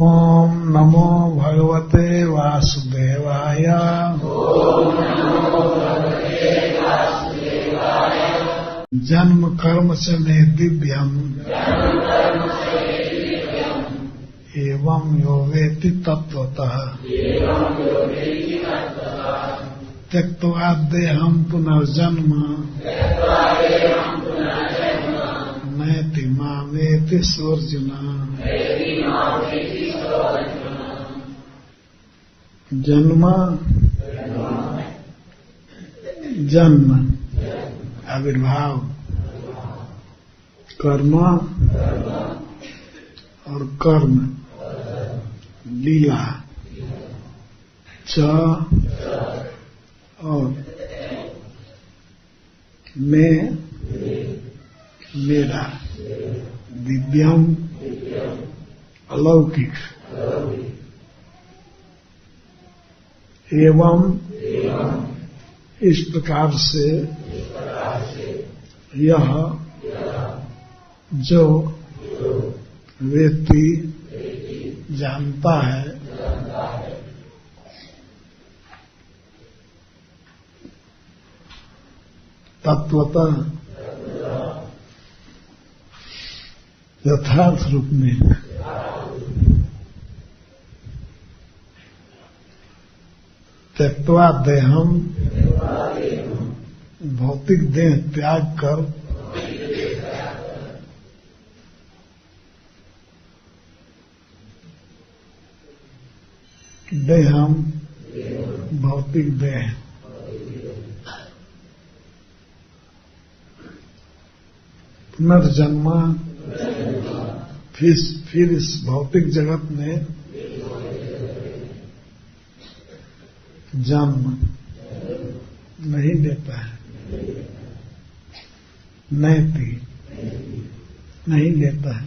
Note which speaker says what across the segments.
Speaker 1: ओम नमो भगवते वासुदेवाय। जन्म कर्म च मे दिव्यम् एवं यो वेत्ति तत्त्वतः त्यक्त्वा देहं पुनर्जन्म नयति मामेति सोऽर्जुन। जन्म जन्म आविर्भाव, कर्म और कर्म लीला, च और मैं मेरा, दिव्यम अलौकिक, एवं इस प्रकार से यह जो व्यक्ति जानता है तत्वतः यथार्थ रूप में त्यक्त्वा देहम, भौतिक देह त्याग कर देहम भौतिक देह पुनर्जन्म, फिर इस भौतिक जगत में जन्म नहीं लेता है, नयति नहीं लेता है,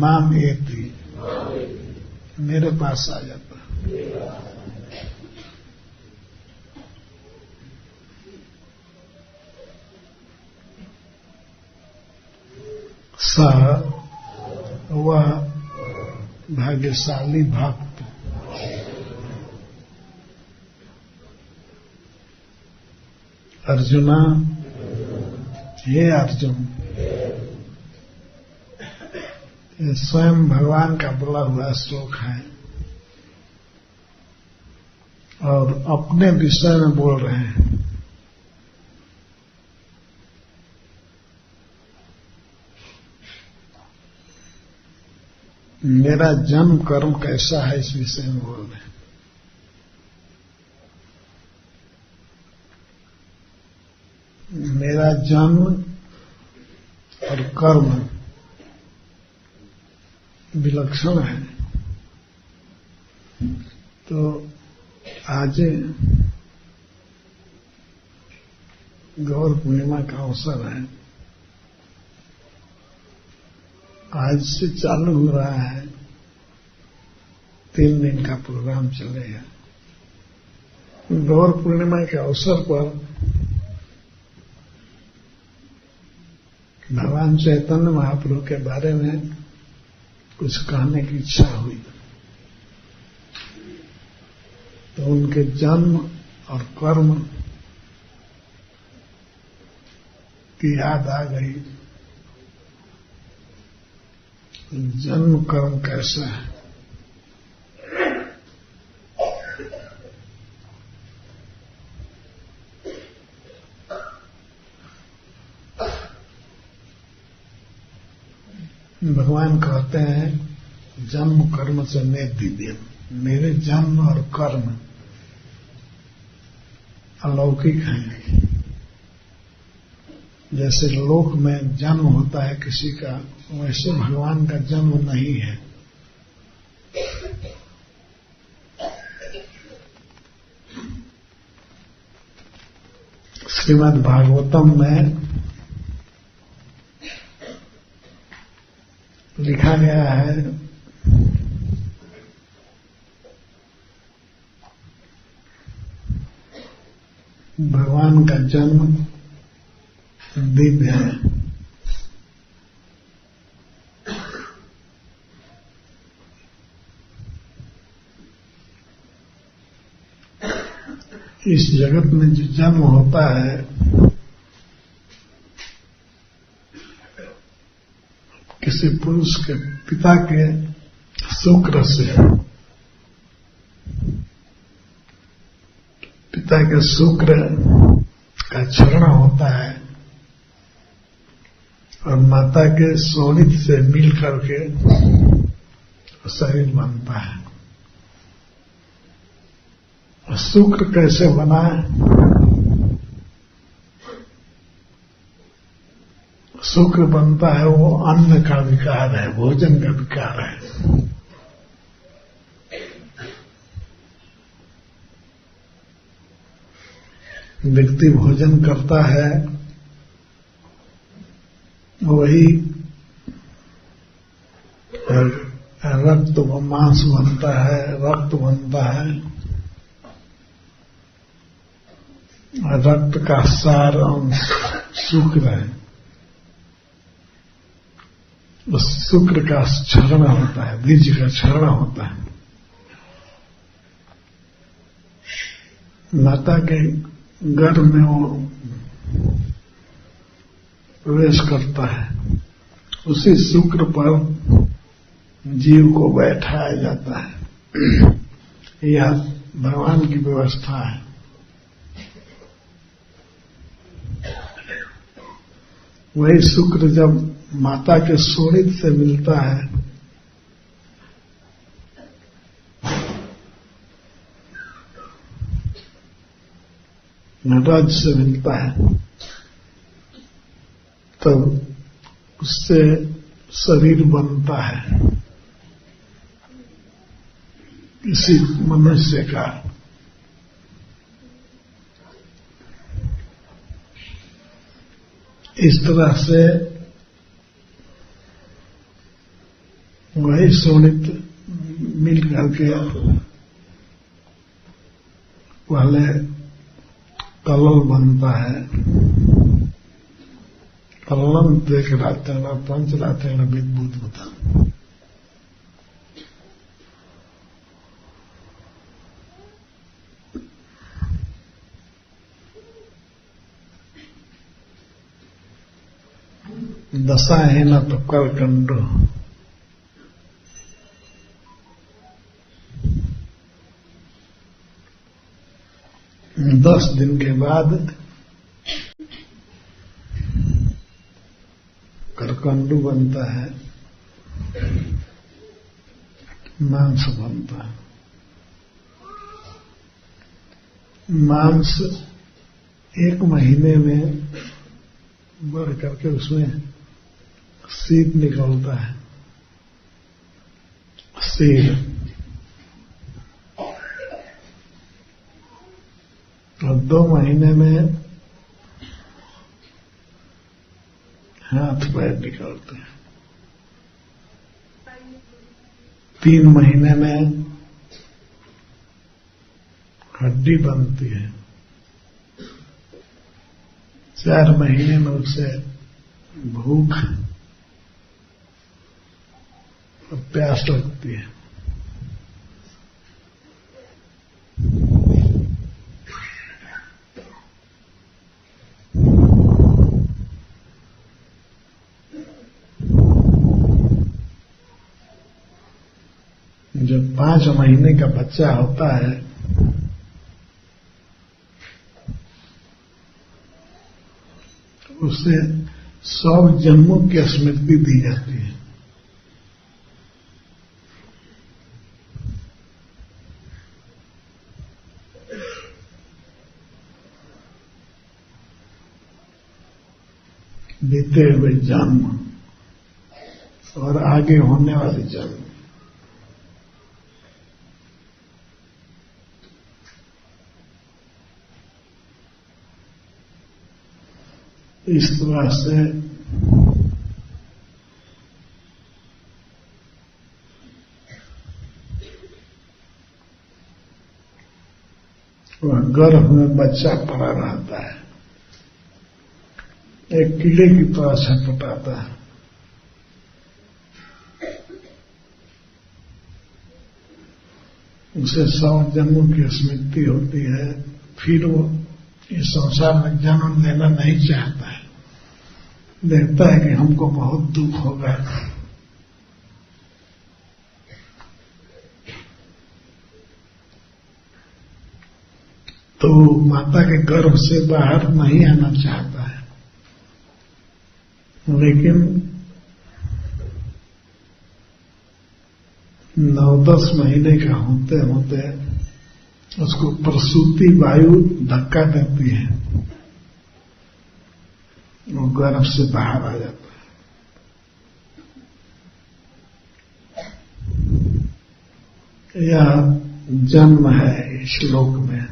Speaker 1: माम एति मेरे पास आ जाता है। स वह भाग्यशाली भक्त अर्जुना, हे अर्जुन, ये स्वयं भगवान का बोला हुआ श्लोक है और अपने विषय में बोल रहे हैं। मेरा जन्म कर्म कैसा है इस विषय में बोल रहे हैं। मेरा जन्म और कर्म विलक्षण है। तो आज गौर पूर्णिमा का अवसर है। आज से चालू हो रहा है, 3 दिन का प्रोग्राम चलेगा। गौर पूर्णिमा के अवसर पर भगवान चैतन्य महाप्रभु के बारे में कुछ कहने की इच्छा हुई तो उनके जन्म और कर्म की याद आ गई। जन्म कर्म कैसा है, भगवान कहते हैं जन्म कर्म से मैं दिव्य, मेरे जन्म और कर्म अलौकिक हैं। जैसे लोक में जन्म होता है किसी का, वैसे भगवान का जन्म नहीं है। श्रीमद् भागवतम में लिखा गया है भगवान का जन्म दिव्य है इस जगत में जो जन्म होता है किसी पुरुष के पिता के शुक्र से, पिता के शुक्र का क्षरण होता है और माता के शोणित से मिल करके शरीर बनता है। शुक्र कैसे बना है? शुक्र बनता है वो अन्न का विकार है, भोजन का विकार है। व्यक्ति भोजन करता है, वही रक्त व मांस बनता है, रक्त बनता है। रक्त का सार अंश शुक्र है। उस शुक्र का क्षरण होता है, बीज का क्षरण होता है। माता के गर्भ में वो प्रवेश करता है। उसी शुक्र पर जीव को बैठाया जाता है। यह भगवान की व्यवस्था है। वही शुक्र जब माता के शोणित से मिलता है, रज से मिलता है, तब उससे शरीर बनता है किसी मनुष्य का। इस तरह से वही शोणित मिल करके पहले कलल बनता है। कलम देख लाते हैं, पंच लाते हैं, विद्युत होता। दशा है न तो करकंडो। 10 दिन के बाद करकंडू बनता है, मांस बनता है। मांस 1 महीने में बढ़ करके उसमें सीप निकलता है। सीर और 2 महीने में हाथ पैर निकलते हैं। 3 महीने में हड्डी बनती है। 4 महीने में उसे भूख और प्यास लगती है। जब 5 महीने का बच्चा होता है उसे 100 जन्मों की स्मृति दी जाती है। बीते हुए जन्म और आगे होने वाले जन्म। इस तरह से वह गर्भ में बच्चा पड़ा रहता है, एक कीड़े की तरह छटपटाता है। उसे 100 जन्मों की स्मृति होती है, फिर वो इस संसार में जन्म लेना नहीं चाहता है, देखता है कि हमको बहुत दुख होगा, तो माता के गर्भ से बाहर नहीं आना चाहता है। लेकिन 9-10 महीने का होते होते उसको प्रसूति वायु धक्का देती है, वो गर्भ से बाहर आ जाता है। यह जन्म है इस लोक में,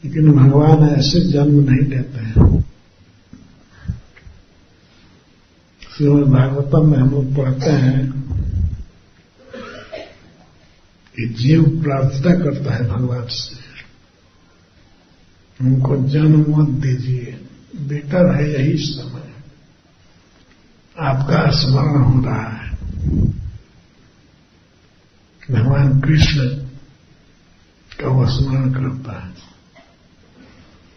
Speaker 1: लेकिन भगवान ऐसे जन्म नहीं देते हैं। श्रीमद् भागवतम में हम लोग पढ़ते हैं कि जीव प्रार्थना करता है भगवान से, हमको जन्म मत दीजिए, बेटर है यही समय, आपका स्मरण हो रहा है। भगवान कृष्ण का वो स्मरण करता है।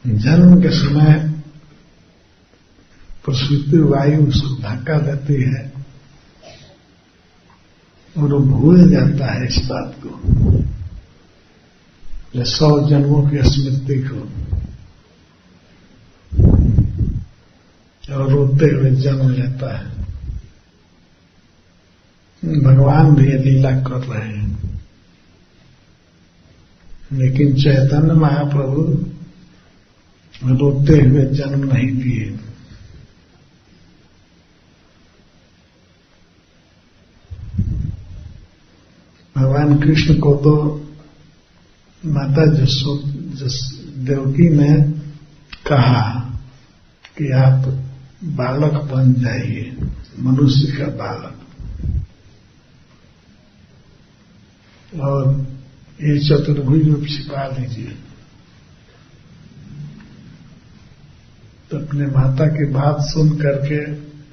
Speaker 1: जन्म के समय प्रसूति वायु उसको धक्का देती है और वो भूल जाता है इस बात को, 100 जन्मों की स्मृति को, और रोते हुए जन्म लेता है। भगवान भी ये लीला कर रहे हैं, लेकिन चैतन्य महाप्रभु रोते हुए जन्म नहीं दिए। भगवान कृष्ण को तो माता देवकी ने कहा कि आप बालक बन जाइए, मनुष्य का बालक, और ये चतुर्भुज रूप छिपा लीजिए। तो अपने माता की बात सुन करके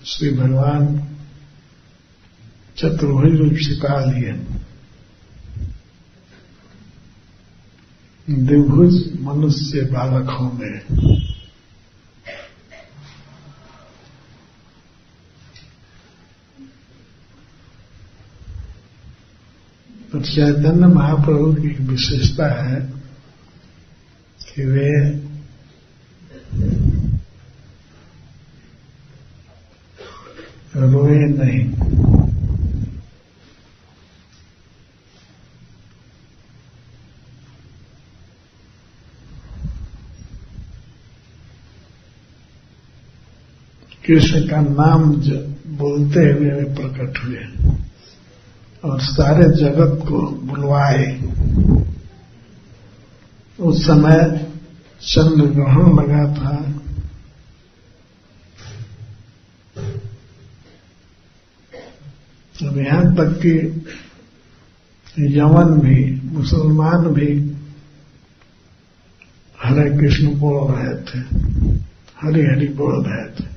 Speaker 1: श्री भगवान चतुर्भुज रूप छिपा लिए। द्विभुज मनुष्य बालक होंगे। तो चैतन्य महाप्रभु की एक विशेषता है कि वे रोए नहीं। कृष्ण का नाम बोलते हुए वे प्रकट हुए और सारे जगत को बुलवाए। उस समय चंद्र ग्रहण लगा था, अब यहां तक कि यमन भी, मुसलमान भी हरे कृष्ण बोल रहे थे, हरि हरि बोल रहे थे।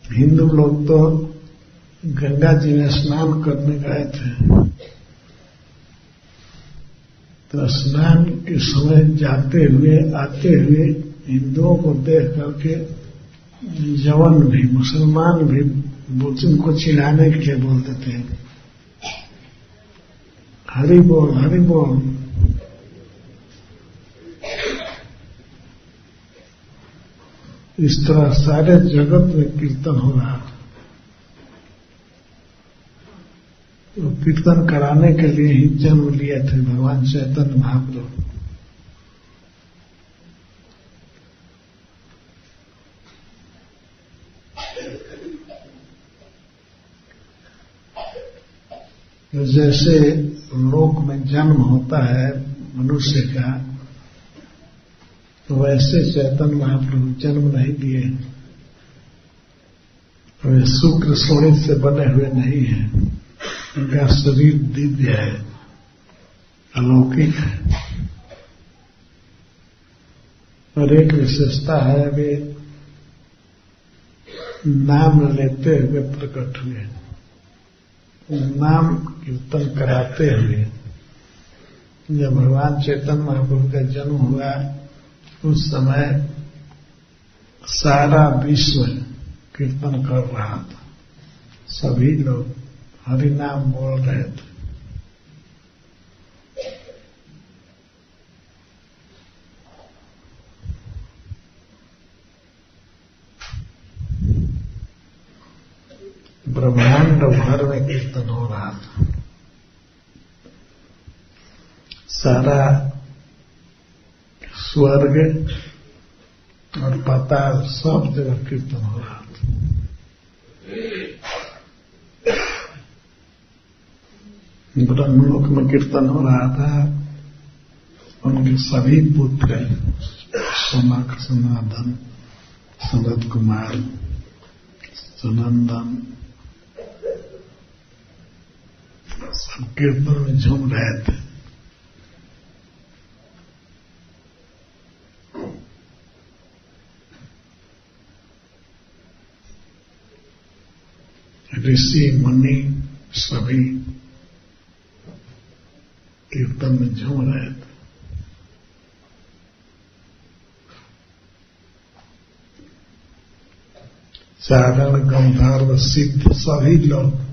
Speaker 1: हिंदू लोग तो गंगा जी में स्नान करने गए थे, तो स्नान के समय जाते हुए आते हुए हिंदुओं को देख करके जवन भी, मुसलमान भी उनको चिढ़ाने के लिए बोल देते हैं, हरि बोल हरि बोल। इस तरह सारे जगत में कीर्तन हो रहा। तो कीर्तन कराने के लिए ही जन्म लिए थे भगवान चैतन्य महाप्रभु। जैसे लोक में जन्म होता है मनुष्य का, तो वैसे चैतन्य महाप्रभु जन्म नहीं दिए। वे शुक्र शोणित से बने हुए नहीं हैं, उनका शरीर दिव्य है, अलौकिक है। और एक विशेषता है, वे नाम लेते हुए प्रकट हुए। नाम कीर्तन कराते हुए जब भगवान चैतन्य महाप्रभु का जन्म हुआ उस समय सारा विश्व कीर्तन कर रहा था। सभी लोग हरि नाम बोल रहे थे। ब्रह्मांड भर में कीर्तन हो रहा था। सारा स्वर्ग और पाताल सब जगह कीर्तन हो रहा था। ब्रह्मलोक में कीर्तन हो रहा था। उनके सभी पुत्र सनक, सनातन, सनत कुमार, सनंदन सब कीर्तन में झूम रहे थे। ऋषि मुनि सभी कीर्तन में झूम रहे थे। चारण, गंधर्व, सिद्ध सभी लोग,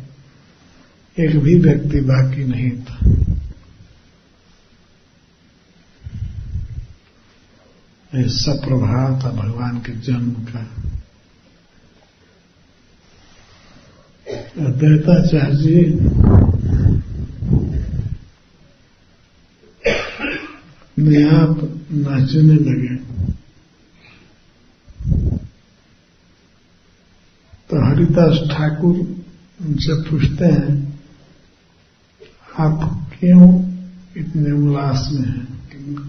Speaker 1: एक भी व्यक्ति बाकी नहीं था। ऐसा प्रभाव था भगवान के जन्म का। अद्वैताचार्य जी अपने आप नाचने लगे तो हरिदास ठाकुर उनसे पूछते हैं, आप क्यों इतने उल्लास में हैं,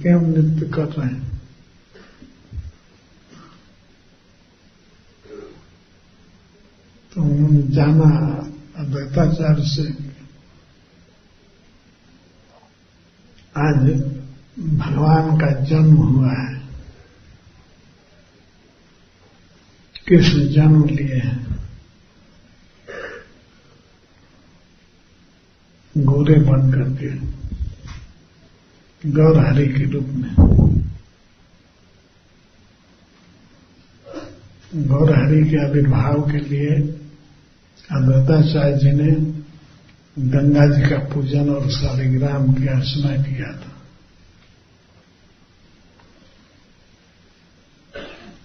Speaker 1: क्यों नृत्य कर रहे हैं? तो उन्होंने जाना अद्वैताचार्य से, आज भगवान का जन्म हुआ है, कृष्ण जन्म लिए हैं, गोरे बन करके गौर हरि के रूप में। गौर हरि के आविर्भाव के लिए अद्वैताचार्य जी ने गंगा जी का पूजन और शालिग्राम की अर्चना किया था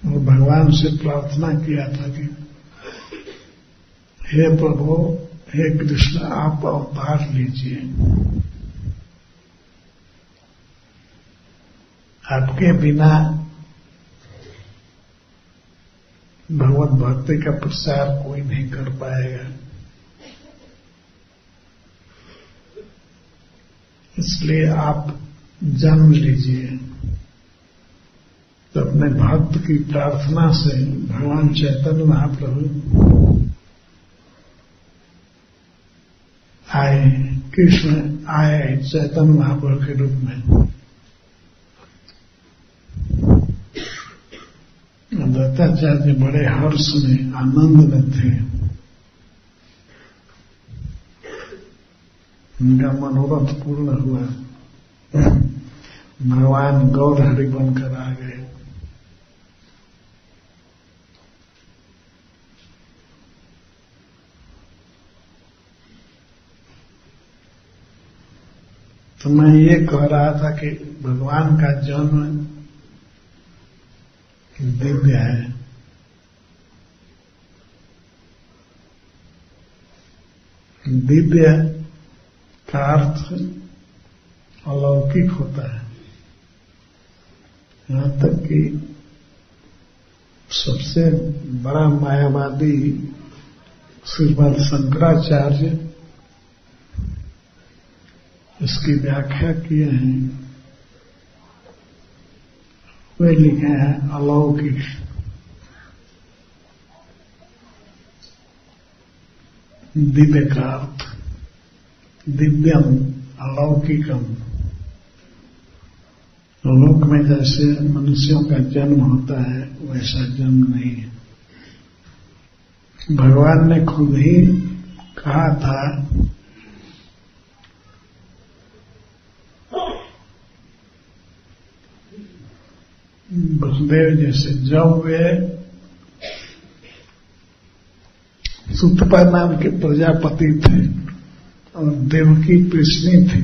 Speaker 1: और भगवान से प्रार्थना किया था कि हे प्रभु, हे कृष्ण, आप अवतार लीजिए। आपके बिना भगवत भक्ति का प्रसार कोई नहीं कर पाएगा, इसलिए आप जन्म लीजिए। तो अपने भक्त की प्रार्थना से भगवान चैतन्य महाप्रभु आए, कृष्ण आए चैतन्य महाप्रभु के रूप में। दत्ताचार्य बड़े हर्ष में, आनंद में थे। उनका मनोरथ पूर्ण हुआ। भगवान गौर हरि बनकर आ गए। तो मैं ये कह रहा था कि भगवान का जन्म दिव्य है। दिव्य का अर्थ अलौकिक होता है। यहां तक कि सबसे बड़ा मायावादी श्रीमद शंकराचार्य इसकी व्याख्या किए हैं। वे लिखे हैं अलौकिक। दिव्य का अर्थ दिव्यम, अलौकिकम। लोक में जैसे मनुष्यों का जन्म होता है वैसा जन्म नहीं है। भगवान ने खुद ही कहा था वसुदेव जैसे जब वे सुतपा नाम के प्रजापति थे और देवकी कृष्णी थी,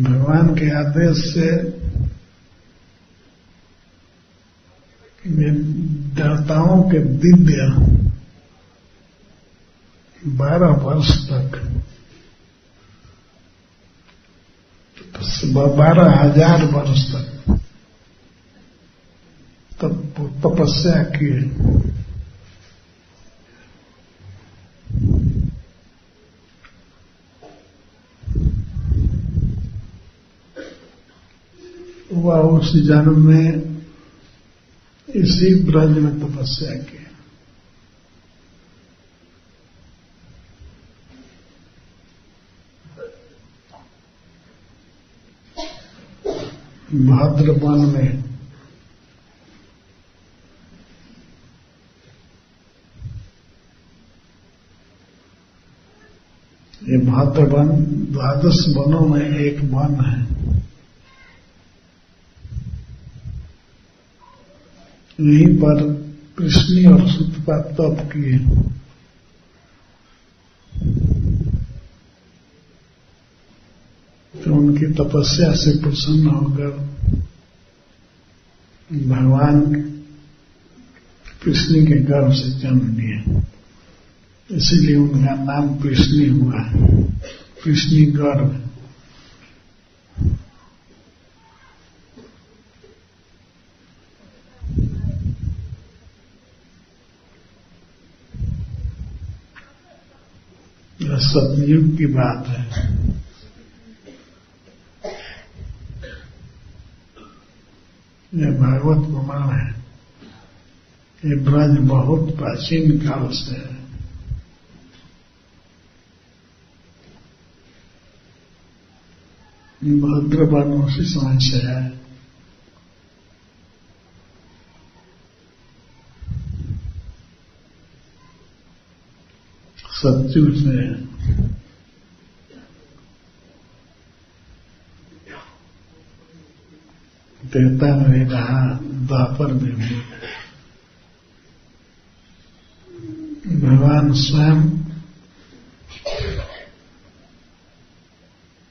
Speaker 1: भगवान के आदेश से देवताओं के दिव्य 12 वर्ष तक 12,000 वर्ष तक तब तपस्या किए। वह उस जन्म में इसी ब्रज में तपस्या की। भाद्रवन में ये भाद्रवन 12 वनों में एक वन है। यहीं पर कृष्णी और सुतपा तप किए। तो उनकी तपस्या से प्रसन्न होकर भगवान कृष्णी के गर्भ से जन्म लिए, इसीलिए उनका नाम कृष्णी हुआ, कृष्णी गर्भ। यह सतयुग की बात है। यह भागवत प्रमाण है। ये ब्रज बहुत प्राचीन काल से है। भाद्रवन उसी समय से है। सतयुग से है। देवता में रहा, द्वापर में भी भगवान स्वयं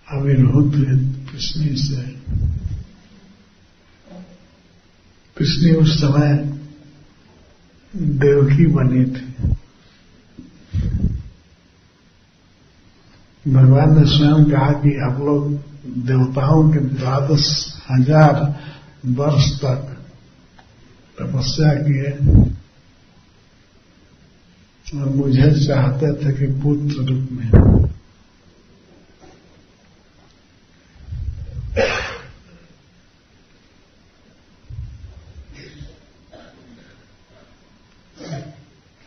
Speaker 1: आविर्भूत हुए कृष्णी से। कृष्णी उस समय देवकी बनी थी। भगवान ने स्वयं कहा कि आप लोग देवताओं के 12,000 वर्ष तक तपस्या किए और मुझे चाहते थे कि पुत्र रूप में।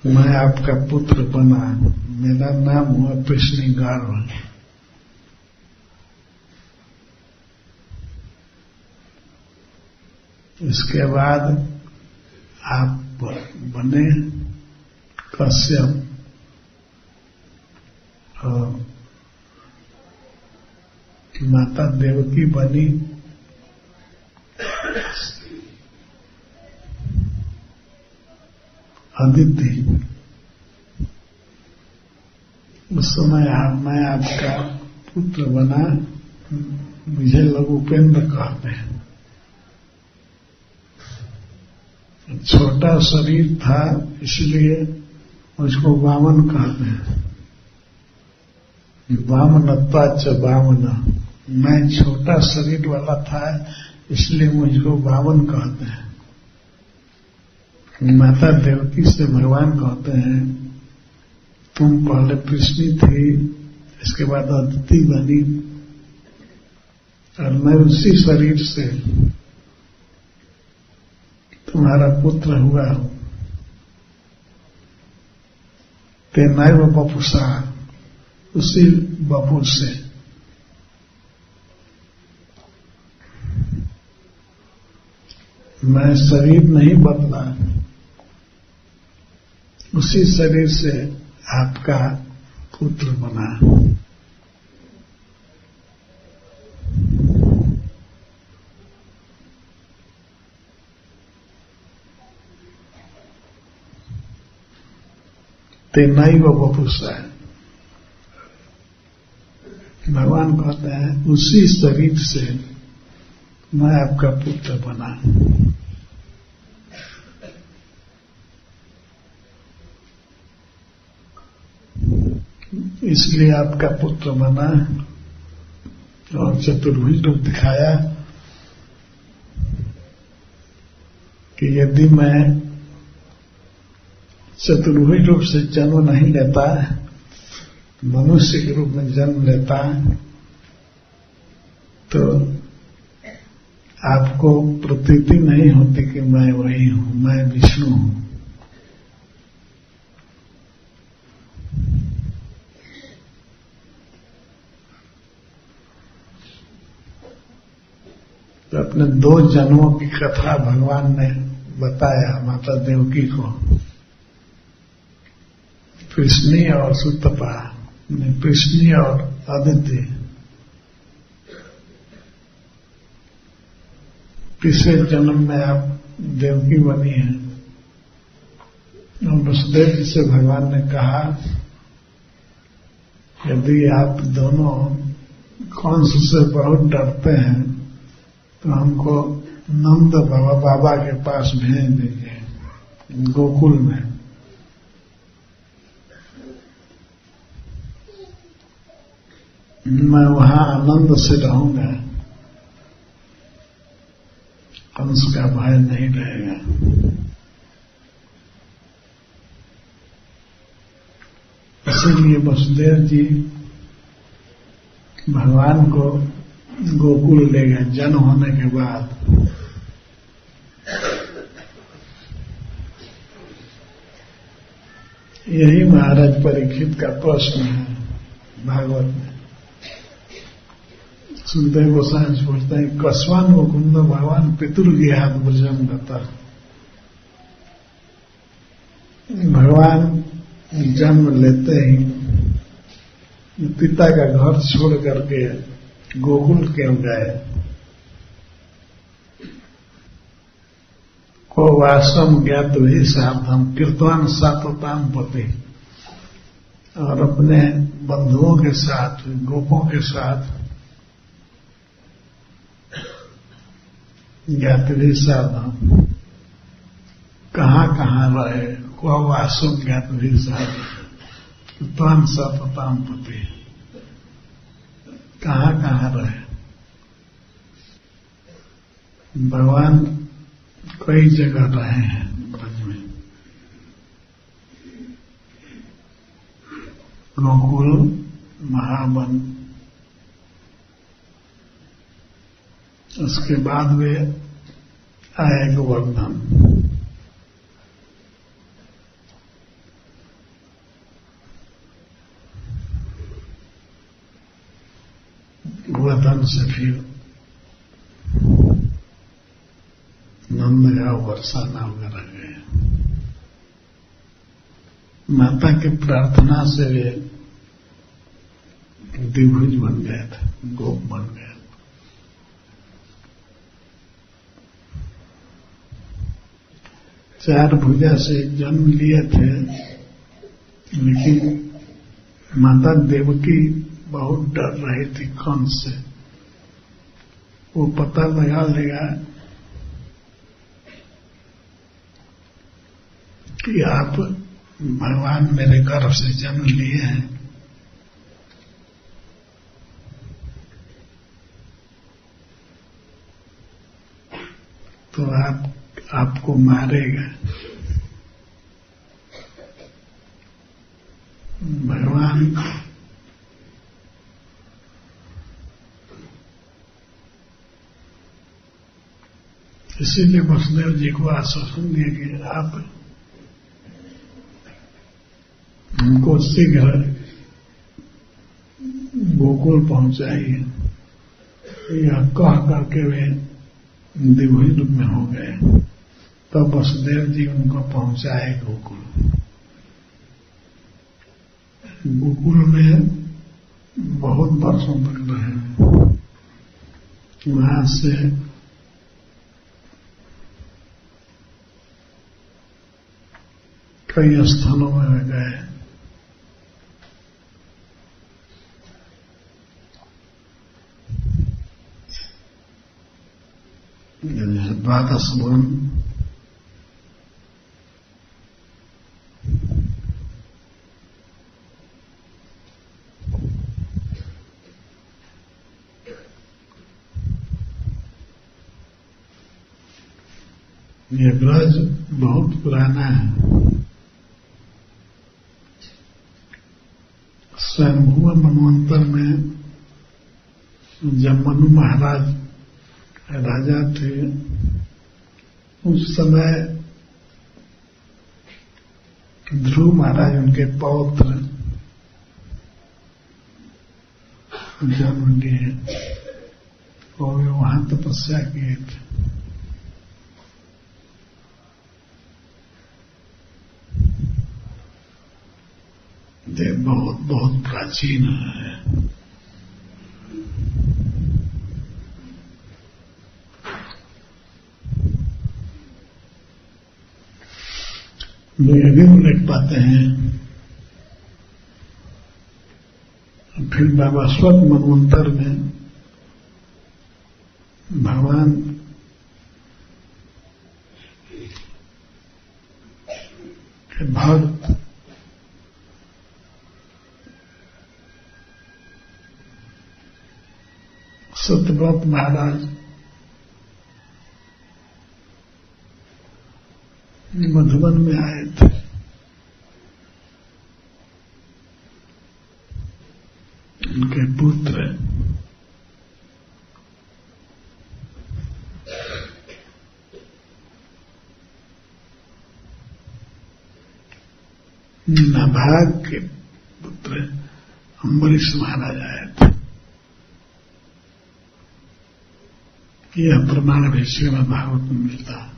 Speaker 1: मैं आपका पुत्र बना, मेरा नाम हुआ कृष्णी गर्भ। इसके बाद आप बने कश्यप और माता देवकी बनी अदिति। उस समय मैं आपका पुत्र बना, मुझे लोग उपेंद्र कहते हैं। छोटा शरीर था इसलिए मुझको वामन कहते हैं। वामनत्वाच वामन, मैं छोटा शरीर वाला था इसलिए मुझको वामन कहते हैं। माता देवकी से भगवान कहते हैं तुम पहले कृष्णी थी, इसके बाद अदिति बनी और मैं उसी शरीर से तुम्हारा पुत्र हुआ हूं। तेनैव बपुषा, उसी बपु से। मैं शरीर नहीं बदला, उसी शरीर से आपका पुत्र बना। तेनाइव वपुषा, भगवान कहते हैं उसी शरीर से मैं आपका पुत्र बना। इसलिए आपका पुत्र बना और चतुर्भुज रूप दिखाया कि यदि मैं चतुर्भुज रूप से जन्म नहीं लेता, मनुष्य के रूप में जन्म लेता, तो आपको प्रतीति नहीं होती कि मैं वही हूं, मैं विष्णु हूं। तो अपने 2 जन्मों की कथा भगवान ने बताया माता देवकी को, कृष्णी और सुतपा, कृष्णी और आदित्य। तीसरे जन्म में आप देवकी बनी है। और वसुदेव जी से भगवान ने कहा यदि आप दोनों कंस से बहुत डरते हैं तो हमको नंद बाबा के पास भेज दीजिए गोकुल में। मैं वहां आनंद से रहूंगा, कंस का भय नहीं रहेगा। इसीलिए वसुदेव जी भगवान को गोकुल ले गए जन्म होने के बाद। यही महाराज परीक्षित का प्रश्न है भागवत में। सुखदेव गोस्वामी पूछते हैं कस्वान मुकुंद भगवान पितुर्गेहात ब्रजम दत्ता। भगवान जन्म लेते ही पिता का घर छोड़ करके गोकुल क्यों गए? को वासम ज्ञात ही साधम कीर्तवान सातोताम पति, और अपने बंधुओं के साथ गोपों के साथ ज्ञातवी साधम कहाँ रहे? को वासम ज्ञातवी साधम कीर्तवान सातोताम पति, कहाँ रहे? भगवान कई जगह रहे हैं ब्रज में। गोकुल, महावन, उसके बाद वे आए गोवर्धन। गोवर्धन से फिर नंदगांव, बरसाना वगैरह गए। माता की प्रार्थना से वे द्विभुज बन गए थे, गोप बन गए। चार भुजा से जन्म लिए थे, लेकिन माता देवकी बहुत डर रही थी कंस से। वो पता लगा लेगा कि आप भगवान मेरे गर्भ से जन्म लिए हैं, तो आपको मारेगा। भगवान इसीलिए वसुदेव जी को आश्वासन दिया कि आप उनको शीघ्र गोकुल पहुंचाइए। यह कह करके वे देवही रूप में हो गए। तो वसुदेव जी उनको पहुंचाए गोकुल। गोकुल में बहुत वर्षों तक रहे। वहां से कई स्थानों में गए। द्वादश वन, ये ब्रज बहुत पुराना है। स्वयंभू मनवंतर में जब मनु महाराज राजा थे, उस समय ध्रुव महाराज उनके पौत्र जन्म लिए और वे वहां तपस्या किए थे। ये बहुत बहुत प्राचीन है। ये भी लिख पाते हैं। फिर बाबा स्वत मनवंतर में भगवान के भक्त सत्यव्रत महाराज मधुबन में आए थे। उनके पुत्र नाभाग के पुत्र अम्बरीश महाराज आए थे। यह प्रमाण भी श्रीमद् भागवत में मिलता है।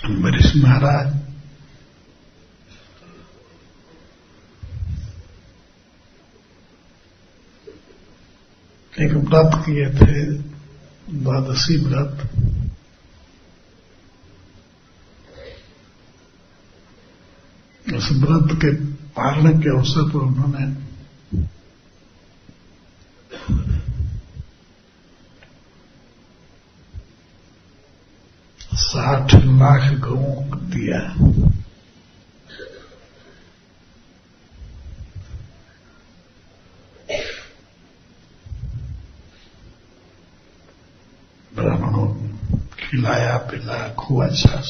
Speaker 1: अम्बरीश महाराज एक व्रत किए थे, द्वादशी व्रत। उस व्रत के पालने के अवसर पर उन्होंने $60 लाख गौओं को दिया। ब्राह्मणों खिलाया पिलाया, खूब अच्छा।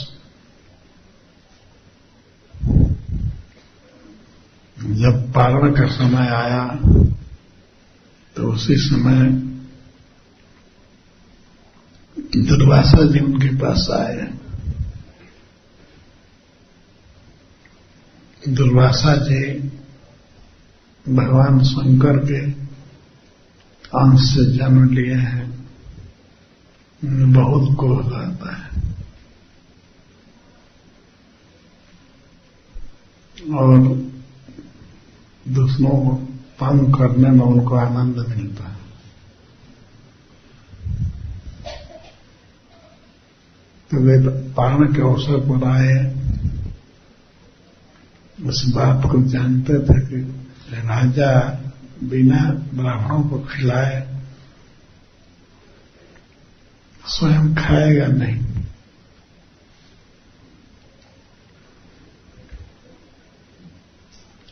Speaker 1: जब पारण का समय आया तो उसी समय दुर्वासा जी उनके पास आए। दुर्वासा जी भगवान शंकर के अंश से जन्म लिए हैं। उन्हें बहुत क्रोध आता है और दूसरों को तंग करने में उनको आनंद मिलता है। तो वे पारण के अवसर पर आए। उस बात को जानते थे कि राजा बिना ब्राह्मणों को खिलाए स्वयं खाएगा नहीं।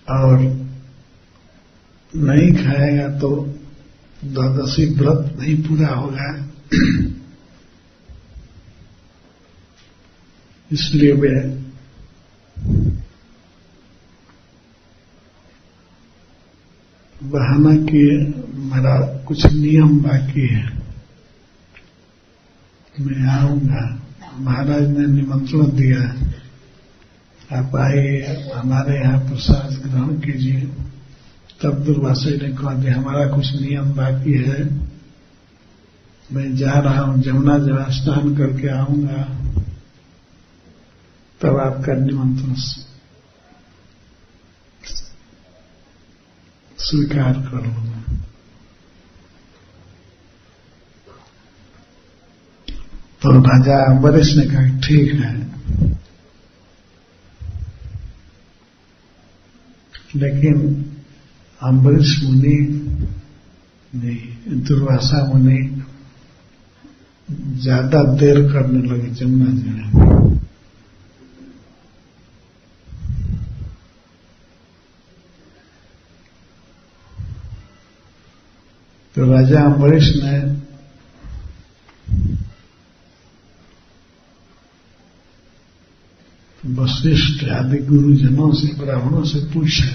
Speaker 1: और नहीं खाएगा तो द्वादशी व्रत नहीं पूरा होगा। इसलिए वे बहाना किए, मेरा कुछ नियम बाकी है, मैं आऊंगा। महाराज ने निमंत्रण दिया आप आइए, हमारे यहाँ प्रसाद ग्रहण कीजिए। तब दुर्वासा ने कहा कि हमारा कुछ नियम बाकी है, मैं जा रहा हूं, जमुना जब स्नान करके आऊंगा तब आपका निमंत्रण स्वीकार कर लूंगा। तो राजा अम्बरीश ने कहा ठीक है, लेकिन अम्बरीश मुनि नहीं, दुर्वासा मुनि ज्यादा देर करने लगे जमुना जी में। तो राजा अम्बरीश ने वशिष्ठ आदि गुरुजनों से, ब्राह्मणों से पूछा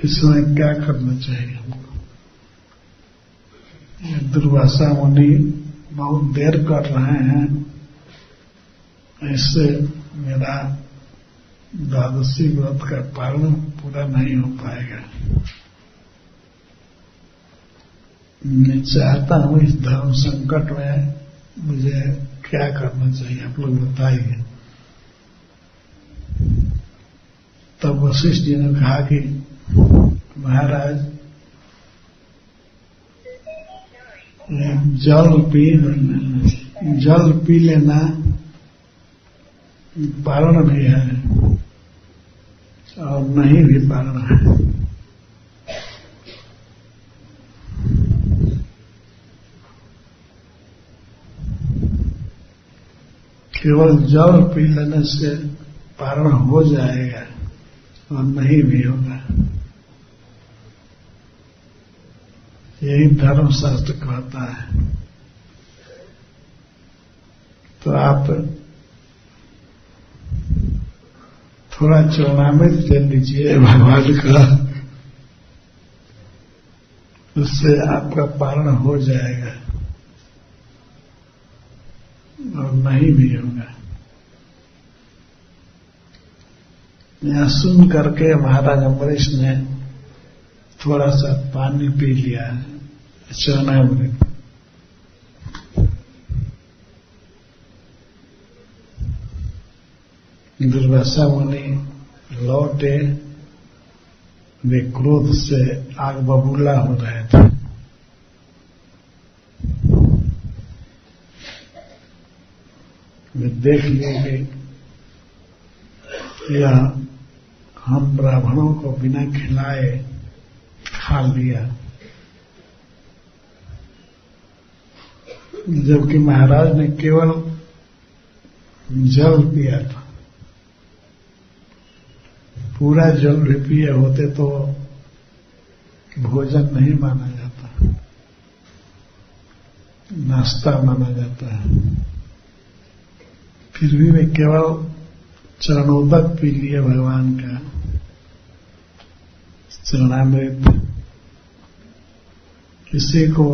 Speaker 1: इस समय क्या करना चाहिए हमको। दुर्वासा मुनि बहुत देर कर रहे हैं, ऐसे मेरा द्वादशी व्रत का पालन पूरा नहीं हो पाएगा। मैं चाहता हूं इस धर्म संकट में मुझे क्या करना चाहिए, आप लोग बताइए। तब वशिष्ठ जी ने कहा कि महाराज, जल पी लेना पारण भी है और नहीं भी पारण है। केवल जल पी लेने से पारण हो जाएगा और नहीं भी होगा, यही धर्म शास्त्र कहता है। तो आप थोड़ा चरणामृत ले लीजिए भगवान का, उससे आपका पारण हो जाएगा और नहीं भी होगा। यह सुन करके महाराज अम्बरीश ने थोड़ा सा पानी पी लिया, चरणामृत। दुर्वासा मुनि लौटे, वे क्रोध से आग बबूला हो रहे थे। वे देख लिए कि यह हम ब्राह्मणों को बिना खिलाए खा लिया, जबकि महाराज ने केवल जल पिया था। पूरा जल भी पिए होते तो भोजन नहीं माना जाता, नाश्ता माना जाता है। फिर भी वे केवल चरणोदक पी लिए भगवान का चरणामृत। किसी को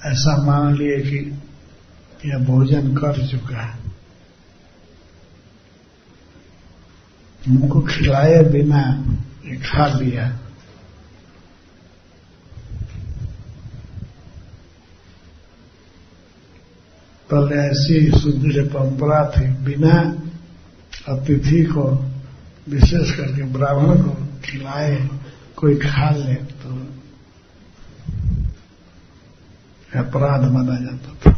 Speaker 1: ऐसा मान लिए कि यह भोजन कर चुका है, उनको खिलाए बिना ये खा लिया। पहले ऐसी सुदृढ़ परंपरा थी, बिना अतिथि को, विशेष करके ब्राह्मण को खिलाए कोई खा ले तो अपराध माना जाता था।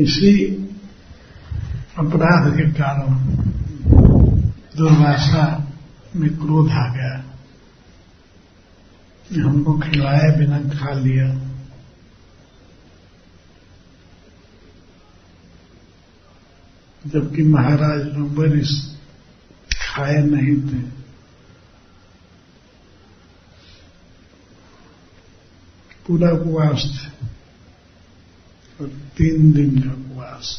Speaker 1: इसी अपराध के कारण दुर्वासा में क्रोध आ गया, हमको खिलाए बिना खा लिया। जबकि महाराज अम्बरीश खाए नहीं थे। पूरा उपवास थे और 3 दिन का उपवास।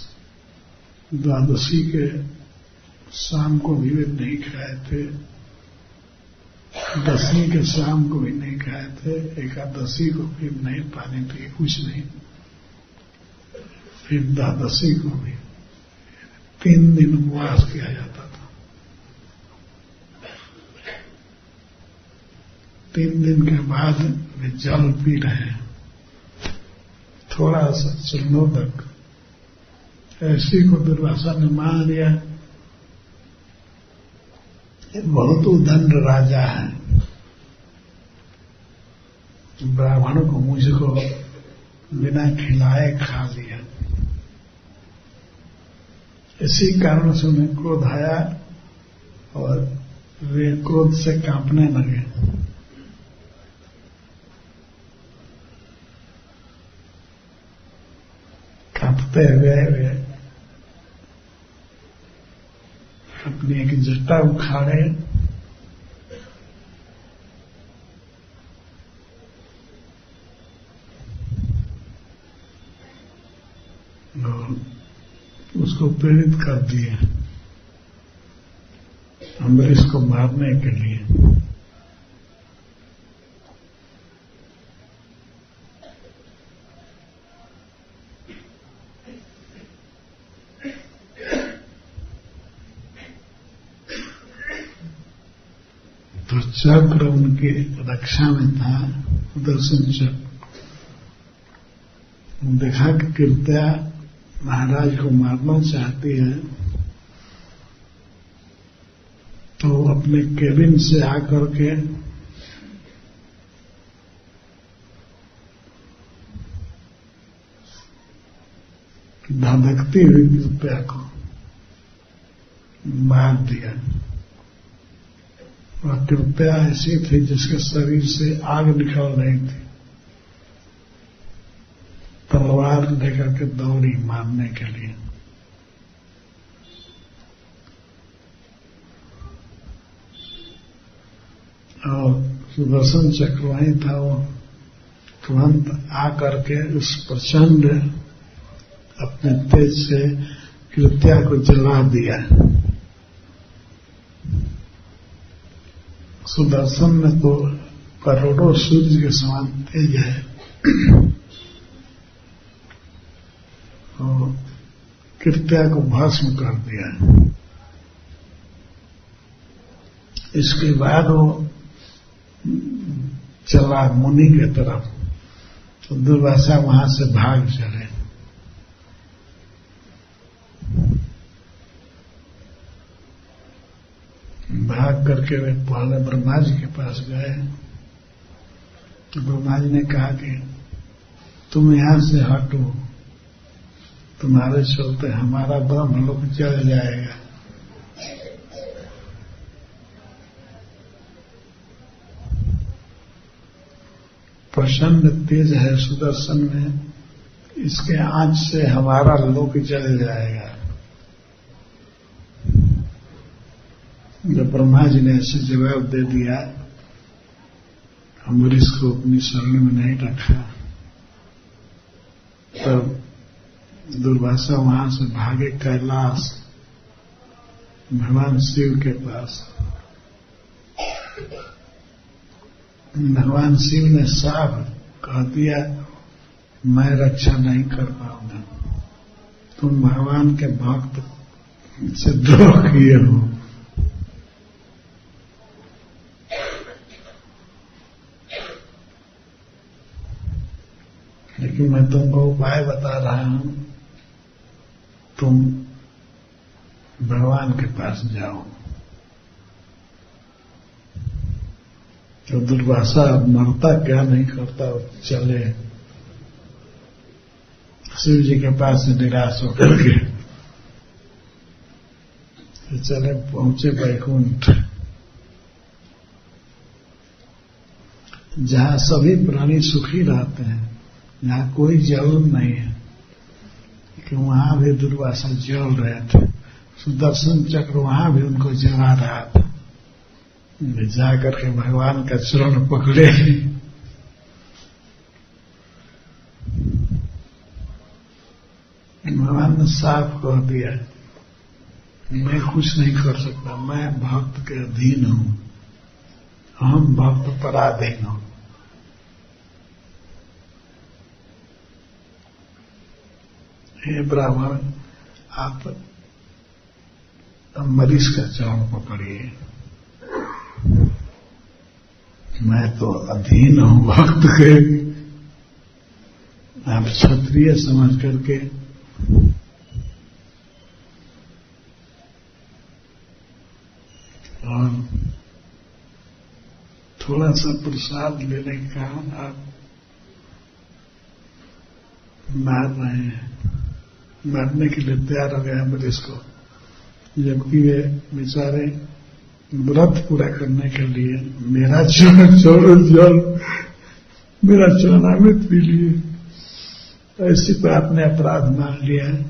Speaker 1: द्वादशी के शाम को भी वे नहीं खाए थे, दसवीं के शाम को भी नहीं खाए थे, एकादशी को भी नहीं पानी पिए, कुछ नहीं, फिर द्वादशी को भी 3 दिन उपवास किया जाता था। 3 दिन के बाद वे जल पी रहे हैं, थोड़ा सा चरणोदक। ऐसी को दुर्वासा ने मान लिया, बहुत उदंड राजा है, ब्राह्मण को मुझको बिना खिलाए खा लिया। इसी कारण से उन्हें क्रोध आया और वे क्रोध से कांपने लगे। कांपते हुए वे अपनी एक जटा उखाड़े और उसको प्रेरित कर दिए अम्बरीश को मारने के लिए। तो चक्र उनकी रक्षा में था, सुदर्शन चक्र। देखा कि कृत्या महाराज को मारना चाहती है, तो अपने केबिन से आकर के धधकती हुई कृत्या को मार दिया। वह कृत्या ऐसी थी जिसके शरीर से आग निकल रही थी, तलवार लेकर के दौड़ी मारने के लिए। और सुदर्शन चक्र वहीं था, वो तुरंत आकर के उस प्रचंड अपने तेज से कृत्या को जला दिया। सुदर्शन में तो करोड़ों सूर्य के समान तेज है, और कृत्या को भस्म कर दिया। इसके बाद वो चला मुनि के तरफ, तो दुर्वासा वहां से भाग चले। भाग करके वे पहले ब्रह्मा जी के पास गए, तो ब्रह्मा जी ने कहा कि तुम यहां से हटो, तुम्हारे चलते हमारा ब्रह्मलोक जल जाएगा। प्रचंड तेज है सुदर्शन में, इसके आंच से हमारा लोक जल जाएगा। जब ब्रह्मा जी ने ऐसे जवाब दे दिया, अम्बरीश को अपनी शरण में नहीं रखा, तब दुर्वासा वहां से भागे कैलाश, भगवान शिव के पास। भगवान शिव ने साफ कह दिया, मैं रक्षा नहीं कर पाऊंगा, तुम भगवान के भक्त से द्रोह किए हो। लेकिन मैं तुमको उपाय बता रहा हूं, तुम भगवान के पास जाओ। तो दुर्वासा मरता क्या नहीं करता, चले शिव जी के पास से निराश होकर के चले, पहुंचे वैकुंठ, जहां सभी प्राणी सुखी रहते हैं, जहां कोई जलन नहीं है, कि वहां भी दुर्वासा जल रहे थे। सुदर्शन चक्र वहां भी उनको जला रहा था। जाकर के भगवान का चरण पकड़े, भगवान ने साफ कह दिया, मैं कुछ नहीं कर सकता, मैं भक्त के अधीन हूं हम भक्त पराधीन हो। हे ब्राह्मण, आप अम्बरीश का चरण पकड़िए। मैं तो अधीन हूं भक्त के, आप क्षत्रिय समझ करके और थोड़ा सा प्रसाद लेने का आप मार रहे हैं, मारने के लिए तैयार हो गए अम्बरीश को, जबकि वे बेचारे व्रत पूरा करने के लिए मेरा चरण छोड़ो जल, मेरा चरणामृत पी लिए, ऐसी तो आपने अपराध मान लिया है।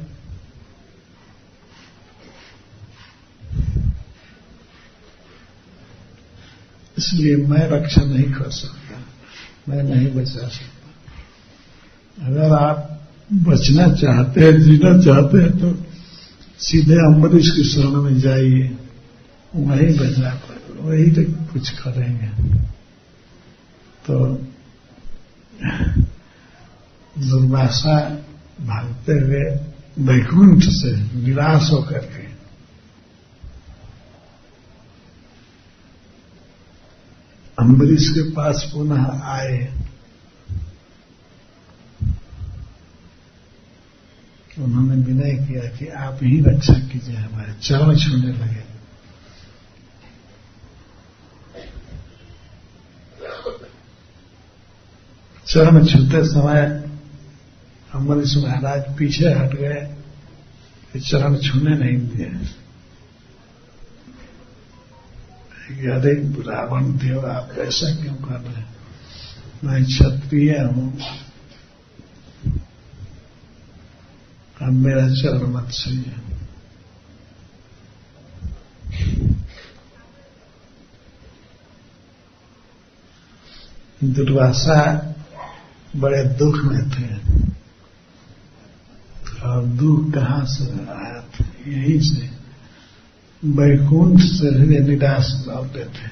Speaker 1: इसलिए मैं रक्षा नहीं कर सकता, मैं नहीं बचा सकता। अगर आप बचना चाहते हैं, जीना चाहते हैं, तो सीधे अम्बरीश की शरण में जाइए, वहीं बचा कर वही तो कुछ करेंगे। तो दुर्वासा भागते हुए वैकुंठ से निराश होकर के अम्बरीश के पास पुनः आए। उन्होंने विनय किया कि आप ही रक्षा कीजिए, हमारे चरण छूने लगे। चरण छूते समय अम्बरीश महाराज पीछे हट गए, चरण छूने नहीं दिए। अरे रावण देव, आप ऐसा क्यों कर रहे हैं? मैं क्षत्रिय हूं, अब मेरा चरण मत छूइए। दुर्वासा बड़े दुख में थे, और दुख कहां से आया था? यहीं से, वैकुंठ से वे निराश लौटे थे।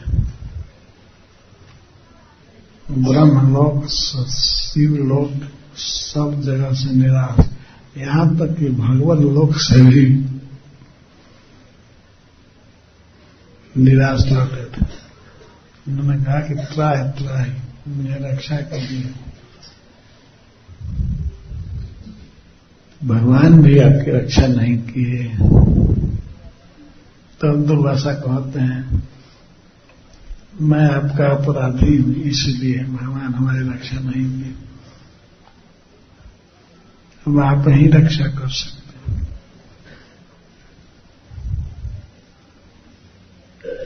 Speaker 1: ब्रह्मलोक, शिवलोक, सब जगह से निराश, यहां तक कि भगवत लोक से भी निराश लौटे थे। उन्होंने कहा कि त्राहि मुझे रक्षा कीजिए। भगवान भी आपकी रक्षा नहीं किए। तब दुर्वासा कहते हैं, मैं आपका अपराधी हूं, इसलिए भगवान हमारी रक्षा नहीं की। अब आप ही रक्षा कर सकते हैं।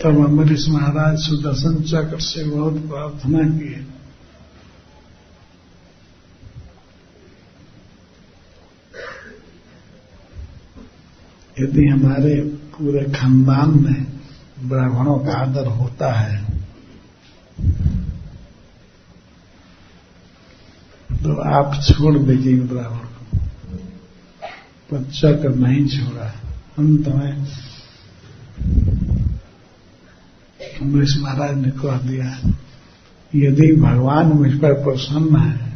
Speaker 1: तब अम्बरीश महाराज सुदर्शन चक्र से बहुत प्रार्थना किए। यदि हमारे पूरे खानदान में ब्राह्मणों का आदर होता है, तो आप छोड़ दीजिए ब्राह्मण को, पर चक्र नहीं छोड़ा। अंत में अम्बरीश महाराज ने कह दिया, यदि भगवान मुझ पर प्रसन्न है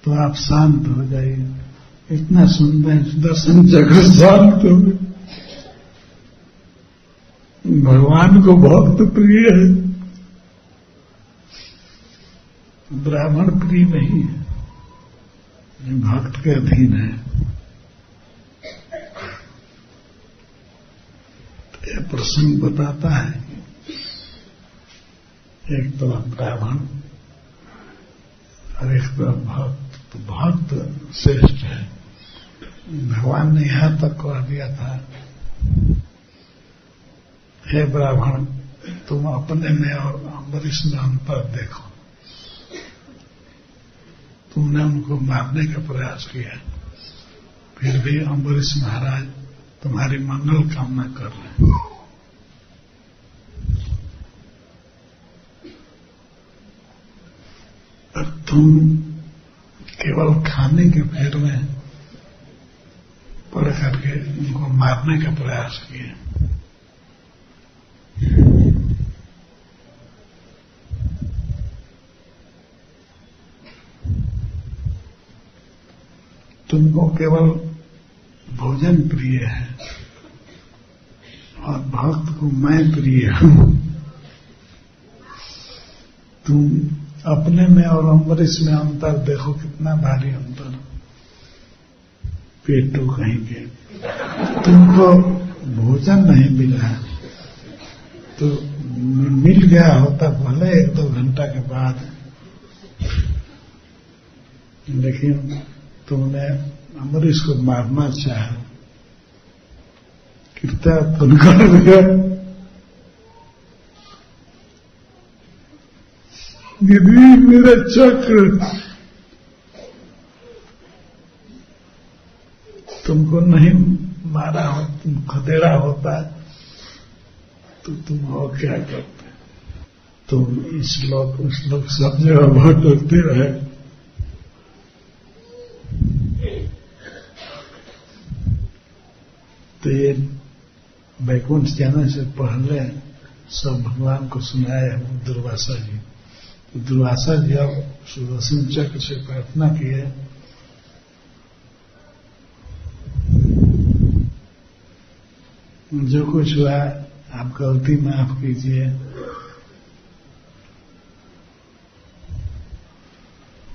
Speaker 1: तो आप शांत हो जाइए। इतना सुनते हैं सुदर्शन चक्र शांत हो गए। भगवान को भक्त प्रिय है, ब्राह्मण प्रिय नहीं है, भक्त के अधीन है। तो यह प्रसंग बताता है कि एक तरफ ब्राह्मण और एक तरफ भक्त, तो भक्त श्रेष्ठ है। भगवान ने यहां तक कह दिया था, हे ब्राह्मण, तुम अपने में और अम्बरीश में अंतर देखो। तुमने उनको मारने का प्रयास किया, फिर भी अम्बरीश महाराज तुम्हारी मंगल कामना कर रहे हैं। और तुम केवल खाने के फेर में पड़ करके उनको मारने का प्रयास किए। तुमको केवल भोजन प्रिय है और भक्त को मैं प्रिय हूं। तुम अपने में और अम्बरीश में अंतर देखो, कितना भारी अंतर। पेटू कहीं के तुमको भोजन नहीं मिला तो मिल गया होता भले 1-2 घंटा के बाद, लेकिन तुमने अम्बरीश को मारना चाहा, कितना तुम कर दिया। यदि मेरा चक्र तुमको नहीं मारा हो, तुम खदेड़ा होता तो तुम हो क्या करते? तुम इस लोग उस लोग सब जगह भटकते रहे। तो ये वैकुंठ जाने से पहले सब भगवान को सुनाए दुर्वासा जी। तो दुर्वासा जी अब सुदर्शन चक्र से प्रार्थना किए, जो कुछ हुआ आप गलती माफ कीजिए।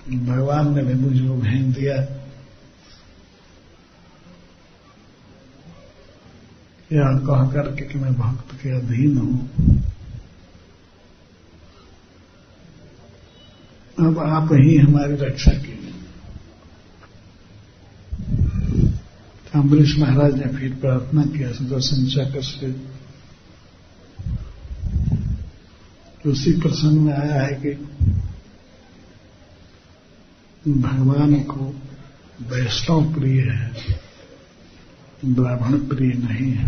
Speaker 1: भगवान ने भी मुझको भेज दिया, यह कह करके कि मैं भक्त के अधीन हूं। अब आप ही हमारी रक्षा कीजिए। अम्बरीश महाराज ने फिर प्रार्थना किया सुदर्शन चक्र से। उसी प्रसंग में आया है कि भगवान को वैष्णव प्रिय है, ब्राह्मण प्रिय नहीं है।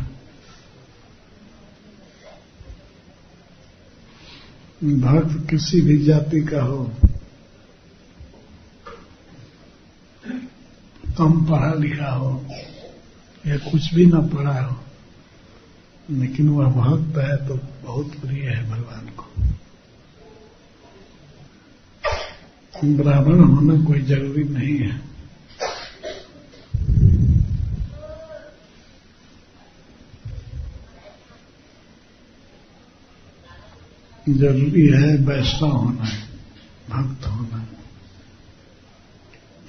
Speaker 1: भक्त किसी भी जाति का हो, कम पढ़ा लिखा हो या कुछ भी न पढ़ा हो, लेकिन वह भक्त है तो बहुत प्रिय है भगवान को। ब्राह्मण होना कोई जरूरी नहीं है। जरूरी है वैष्णव होना, भक्त होना।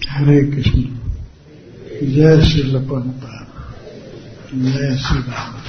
Speaker 1: हरे कृष्ण। जय श्री प्रभुपाद। जय श्री राम।